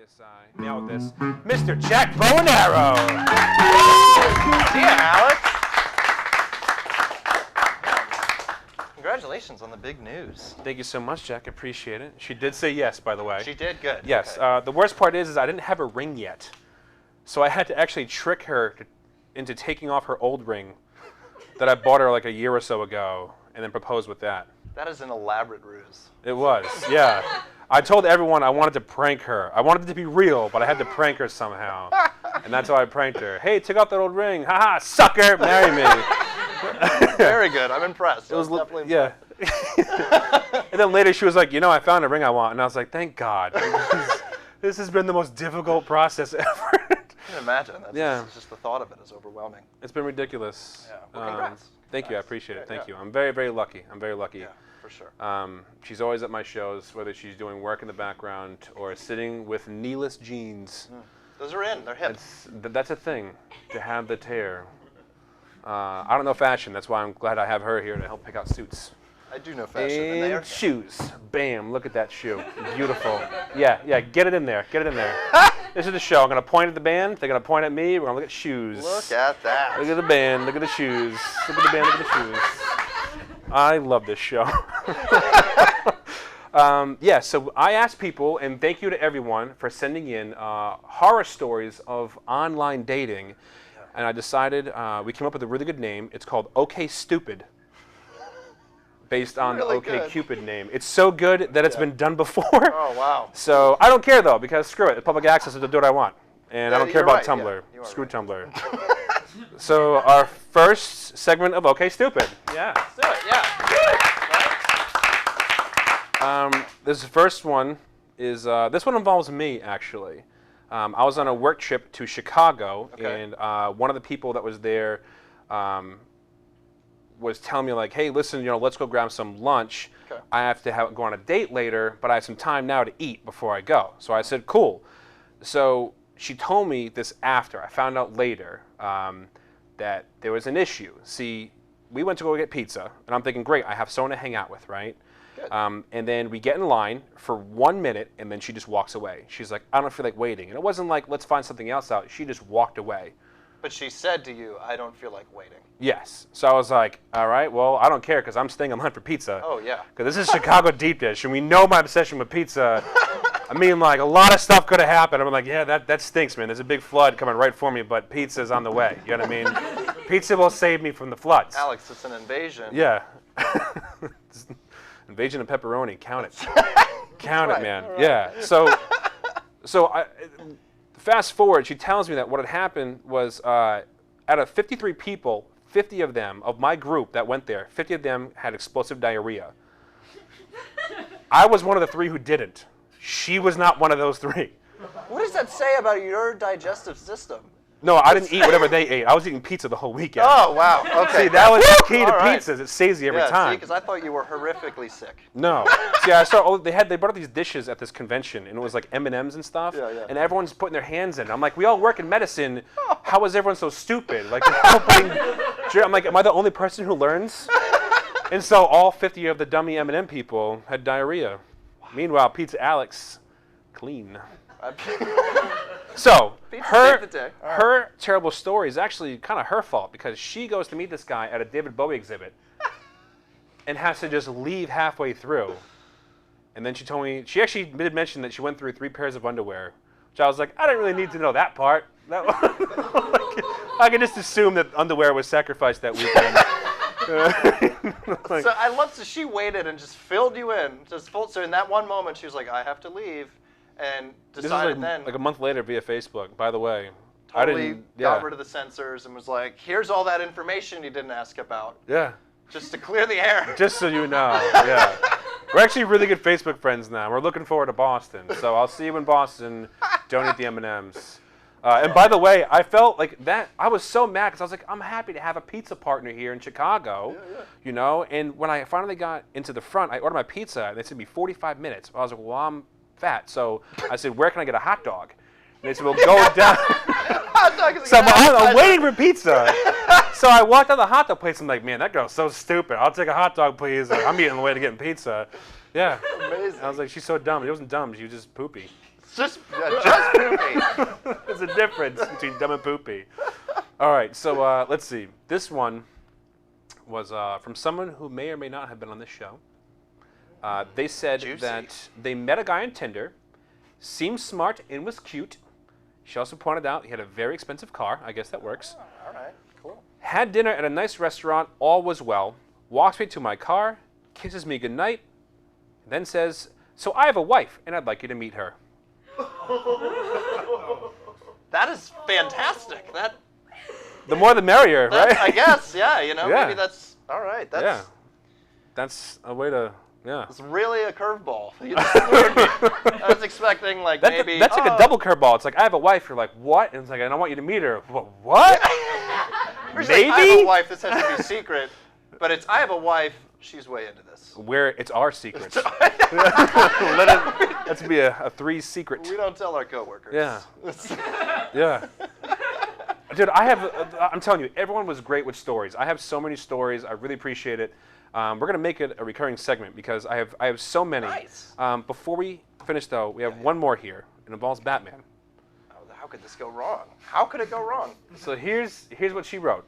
CSI. Now with this, Mr. Jack Bowen. Yeah, Alex. Congratulations on the big news. Thank you so much, Jack. Appreciate it. She did say yes, by the way. She did? Good. Yes. Okay. The worst part is I didn't have a ring yet. So I had to actually trick her into taking off her old ring that I bought her like a year or so ago and then propose with that. That is an elaborate ruse. It was, yeah. I told everyone I wanted to prank her. I wanted it to be real, but I had to prank her somehow. And that's how I pranked her. Hey, take off that old ring. Ha-ha, sucker, marry me. Very good. I'm impressed. It was definitely yeah. And then later she was like, you know, I found a ring I want. And I was like, thank God. This has been the most difficult process ever. I can imagine. That's just the thought of it is overwhelming. It's been ridiculous. Yeah. Well, congrats. Thank you. I appreciate it. Thank you. I'm very, very lucky. I'm very lucky. Yeah, for sure. She's always at my shows, whether she's doing work in the background or sitting with kneeless jeans. Those are in. They're hip. That's a thing, to have the tear. I don't know fashion. That's why I'm glad I have her here to help pick out suits. I do know fashion. And they are shoes. Bam. Look at that shoe. Beautiful. Yeah. Get it in there. Get it in there. This is the show. I'm going to point at the band. They're going to point at me. We're going to look at shoes. Look at that. Look at the band. Look at the shoes. Look at the band. Look at the shoes. I love this show. Yeah, so I asked people, and thank you to everyone for sending in horror stories of online dating. And I decided we came up with a really good name. It's called OK Stupid, based on really the OK good. Cupid name. It's so good that it's been done before. Oh, wow. So I don't care, though, because screw it. It's public access, to do what I want. And I don't care you're about right, Tumblr. yeah, Screw right. Tumblr. So our first segment of OK Stupid. Yeah. Let's do it. Yeah. This first one is, this one involves me, actually. I was on a work trip to Chicago, and one of the people that was there was telling me, like, hey, listen, let's go grab some lunch. Okay. I have to go on a date later, but I have some time now to eat before I go. So I said, cool. So she told me this after. I found out later that there was an issue. See, we went to go get pizza, and I'm thinking, great, I have someone to hang out with, right? And then we get in line for 1 minute, and then she just walks away. She's like, I don't feel like waiting. And it wasn't like, let's find something else out. She just walked away. But she said to you, I don't feel like waiting. Yes. So I was like, all right, well, I don't care because I'm staying in line for pizza. Oh, yeah. Because this is Chicago deep dish, and we know my obsession with pizza. I mean, like, a lot of stuff could have happened. I'm like, yeah, that stinks, man. There's a big flood coming right for me, but pizza's on the way. You know what I mean? Pizza will save me from the floods. Alex, it's an invasion. Yeah. Invasion of pepperoni. Count it. Count it, man. Right. Yeah. So fast forward, she tells me that what had happened was out of 53 people, 50 of them, of my group that went there, 50 of them had explosive diarrhea. I was one of the 3 who didn't. She was not one of those 3. What does that say about your digestive system? No, I didn't eat whatever they ate. I was eating pizza the whole weekend. Oh, wow. Okay. See, that was the key to All right. pizzas. It saves you every Yeah, time. see, because I thought you were horrifically sick. No. See, I saw they brought up these dishes at this convention, and it was like M&Ms and stuff. Yeah, yeah. And everyone's putting their hands in. I'm like, we all work in medicine. How is everyone so stupid? Like, they're all I'm like, am I the only person who learns? And so all 50 of the dummy M&M people had diarrhea. Wow. Meanwhile, Pizza Alex, clean. So her terrible story is actually kind of her fault because she goes to meet this guy at a David Bowie exhibit and has to just leave halfway through. And then she told me, she actually did mention that she went through 3 pairs of underwear, which I was like, I didn't really need to know that part. I could just assume that underwear was sacrificed that weekend. So I love, so she waited and just filled you in. So in that one moment, she was like, I have to leave. And decided then, like a month later via Facebook, by the way. Totally got rid of the censors and was like, here's all that information you didn't ask about. Yeah. Just to clear the air. Just so you know, yeah. We're actually really good Facebook friends now. We're looking forward to Boston. So I'll see you in Boston. Don't eat the M&Ms. And by the way, I felt like that, I was so mad because I was like, I'm happy to have a pizza partner here in Chicago, and when I finally got into the front, I ordered my pizza, and they said, be 45 minutes. I was like, well, I'm fat. So I said, where can I get a hot dog? And they said, well, go down. Hot dog is So I'm waiting for pizza. So I walked out the hot dog place. I'm like, man, that girl's so stupid. I'll take a hot dog, please. I'm eating on the way to getting pizza. Yeah. Amazing. I was like, she's so dumb. It wasn't dumb. She was just poopy. Just poopy. There's a difference between dumb and poopy. All right, so let's see. This one was from someone who may or may not have been on this show. They said Juicy. that they met a guy on Tinder, seemed smart and was cute. She also pointed out he had a very expensive car. I guess that works. Oh, all right, cool. Had dinner at a nice restaurant. All was well. Walks me to my car, kisses me goodnight, then says, "So I have a wife, and I'd like you to meet her." That is fantastic. The more the merrier, right? I guess, yeah. You know, Yeah. maybe that's all right. That's Yeah. That's a way to, yeah. it's really a curveball. I was expecting like maybe That's like a double curveball. It's like, I have a wife. You're like, what? And it's like, and I want you to meet her. What? Usually, Maybe? I have a wife. This has to be secret, but it's I have a wife. She's way into this. Where it's our secrets. Let's be a three secret. We don't tell our coworkers. Yeah. Yeah. Dude, I'm telling you, everyone was great with stories. I have so many stories. I really appreciate it. We're going to make it a recurring segment because I have so many. Nice. Before we finish, though, we have one more here. It involves Batman. Oh, how could this go wrong? How could it go wrong? So here's what she wrote.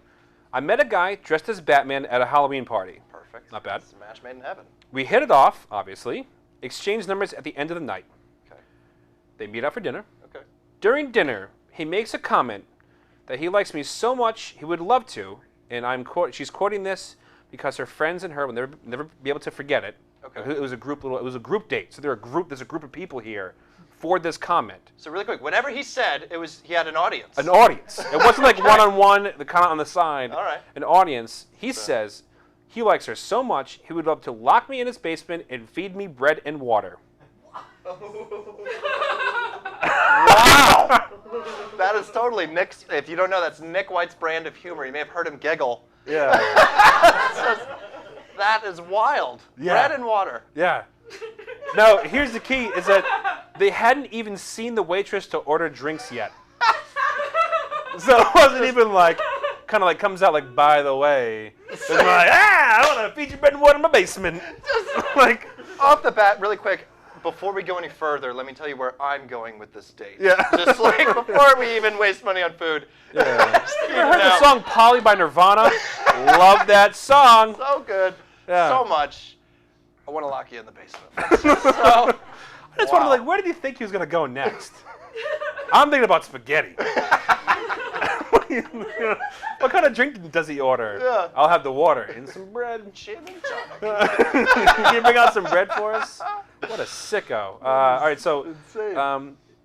I met a guy dressed as Batman at a Halloween party. Perfect. Not bad. It's a match made in heaven. We hit it off, obviously. Exchanged numbers at the end of the night. Okay. They meet up for dinner. Okay. During dinner, he makes a comment that he likes me so much he would love to, and she's quoting this because her friends and her will never be able to forget it. Okay. It was a group date. So there's a group of people here for this comment. So really quick, whatever he said, he had an audience. An audience. It wasn't like one-on-one, the kind of on the side. All right. An audience. He says he likes her so much he would love to lock me in his basement and feed me bread and water. Wow! That is totally Nick's. If you don't know, that's Nick White's brand of humor. You may have heard him giggle. Yeah. That is wild. Yeah. Bread and water. Yeah. No, here's the key, is that they hadn't even seen the waitress to order drinks yet. So it wasn't even like, kind of like comes out like, by the way. It's like, I want to feed you bread and water in my basement. Like, Off the bat, really quick, before we go any further, let me tell you where I'm going with this date. Yeah. Just like before we even waste money on food. yeah. You ever heard the song Polly by Nirvana? Love that song. So good. Yeah. So much. I want to lock you in the basement. I just wonder, like, where did you think he was going to go next? I'm thinking about spaghetti. What kind of drink does he order? Yeah. I'll have the water and some bread. Jimmy Can you bring out some bread for us? What a sicko. All right, so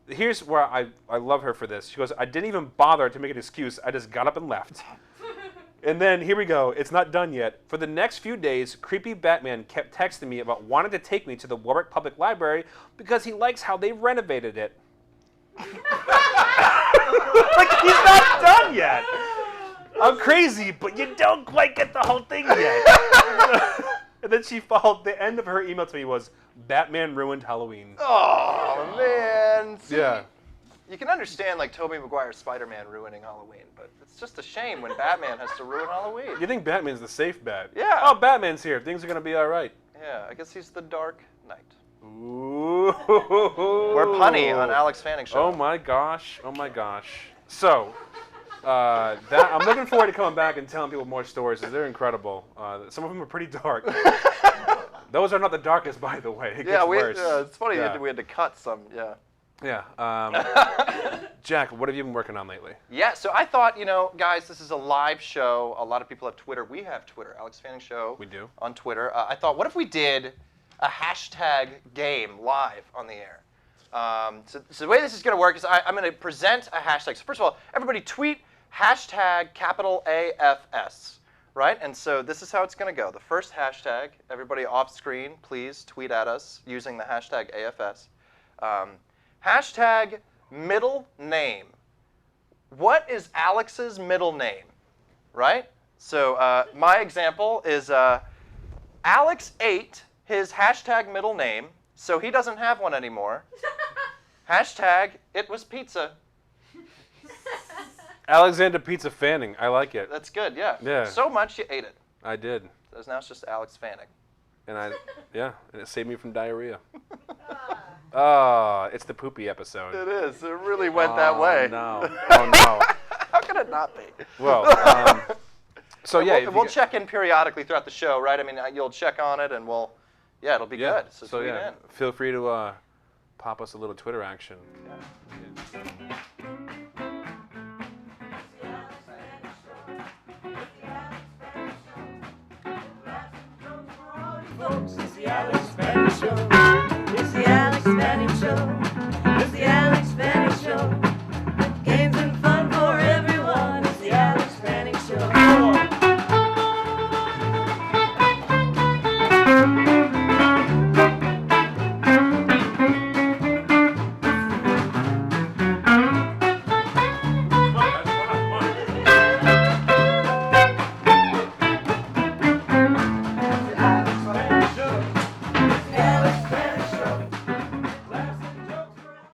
here's where I love her for this. She goes, I didn't even bother to make an excuse. I just got up and left. And then, here we go. It's not done yet. For the next few days, creepy Batman kept texting me about wanting to take me to the Warwick Public Library because he likes how they renovated it. Like, he's not done yet. I'm crazy, but you don't quite get the whole thing yet. And then she followed, the end of her email to me was, Batman ruined Halloween. Oh, man. See, Yeah. You can understand, like, Tobey Maguire's Spider-Man ruining Halloween, but it's just a shame when Batman has to ruin Halloween. You think Batman's the safe bet? Yeah. Oh, Batman's here. Things are going to be all right. Yeah, I guess he's the Dark Knight. Ooh. We're punny on Alex Fanning Show. Oh my gosh. Oh my gosh. So, I'm looking forward to coming back and telling people more stories because they're incredible. Some of them are pretty dark. Those are not the darkest, by the way. It gets worse. It's funny Yeah. we had to cut some, yeah. Yeah. Jack, what have you been working on lately? Yeah, so I thought, guys, this is a live show. A lot of people have Twitter. We have Twitter, Alex Fanning Show. We do. On Twitter. I thought, what if we did a hashtag game live on the air? So the way this is going to work is I'm going to present a hashtag. So first of all, everybody tweet hashtag capital AFS, right? And so this is how it's going to go. The first hashtag, everybody off screen, please tweet at us using the hashtag AFS. Hashtag middle name. What is Alex's middle name, right? So my example is Alex ate his hashtag middle name, so he doesn't have one anymore. Hashtag it was pizza. Alexander Pizza Fanning. I like it. That's good, yeah. Yeah. So much you ate it. I did. So now it's just Alex Fanning. And and it saved me from diarrhea. It's the poopy episode. It is. It really went that way. No. Oh no. How can it not be? Well, so yeah, we'll check in periodically throughout the show, right? I mean, you'll check on it, and it'll be good. So tweet in. Feel free to pop us a little Twitter action. It's the Alex Benny Show. It's the Alex Benny Show. It's the Alex